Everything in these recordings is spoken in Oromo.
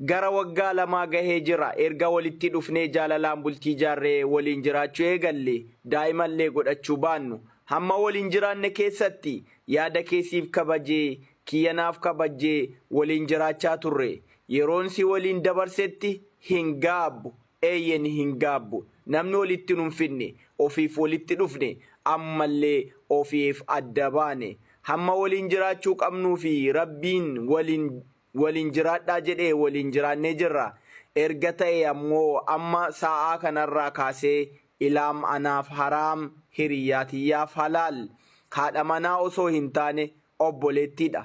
gara waggaa lamaa gahee jira erga walitti dhufnee jaalalaan bultii jaarree waliin jiraachuu eegalle daa'imallee godhachuu baannu hamma waliin jiraanne keessatti yaada keessiif kabajee kiyyanaaf kabajee waliin jiraachaa turre yeroon si waliin dabarsetti hin gaabbu eeyyen hin gaabbu namni walitti nuunfinne ofiif walitti dhufne ammallee ofiif adda baane hamma waliin jiraachuu qabnuu fi rabbiin waliin jiraadhaa jedhee waliin jiraannee jirra erga ta'e ammoo amma sa'aa kanarraa kaasee ilaam anaaf haraam hiriyaatiyyaaf halaal haadha manaa osoo hin taane obboleettiidha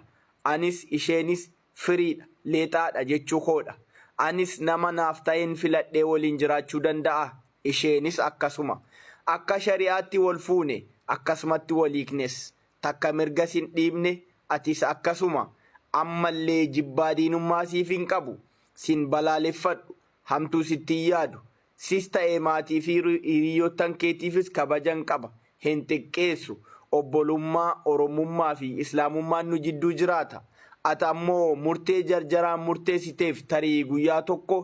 anis isheenis firiidha leexaadha jechuu koodha anis nama naaf ta'een filadhee waliin jiraachuu danda'a isheenis akkasuma akka shari'aatti wal fuune akkasumatti waliiknes takka mirgas hin dhiibne atis akkasuma ammallee jibbaa diinummaa siif hin qabu sin balaaleffadhu hamtuu sitti yaadu sis ta'ee maatii fi hiriyoottan keetiifis kabajan qaba hin xiqqeessu obbolummaa oromummaa fi islaamummaan nu jidduu jiraata ati ammoo murtee jarjaraan murteessiteef tarii guyyaa tokko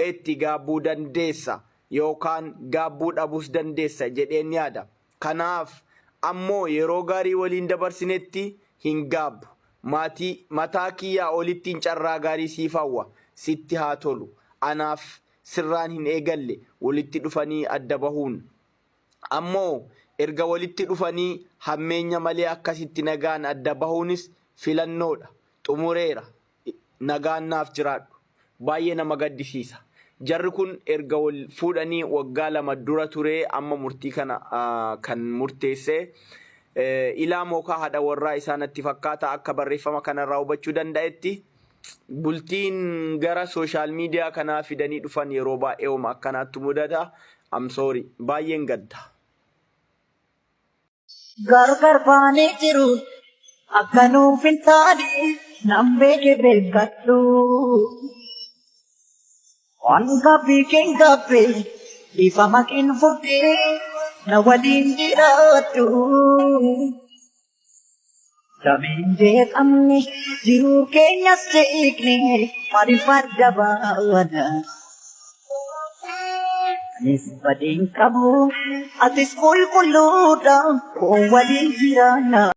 itti gaabbuu dandeessa yookaan gaabbuu dhabuus dandeessa jedheen yaada kanaaf ammoo yeroo gaarii waliin dabarsinetti hin gaabbu mataa kiyyaa olittiin carraa gaarii siif hawwa sitti haa tolu anaaf sirraan hin eegalle walitti dhufanii adda bahuun ammoo erga walitti dhufanii hammeenya malee akkasitti nagaan adda bahuunis filannoodha xumureera nagaan naaf jiraadhu baay'ee nama gaddisiisa jarri kun erga wal fuudhanii waggaa 2 dura ture amma murtii kana kan murteesse ilaa mookaa haadha warraa isaanitti fakkaata akka barreeffama kanarraa hubachuu danda'etti bultiin gara social media kanaa fidanii dhufan yeroo baay'ee uma akkanaatti mudata am sorry baay'een gadda gargar baanee jiru akkanuuf hin taane nan beeke beekadhu waan gaaffii keen gaaffee dhiifama keen fudhee na waliin jiraadhu Dameen jeeqamne jiruu keenyas jeeqne maaliif adda baana anis badeen qabu atis qulqulluudha koo waliin jiraanna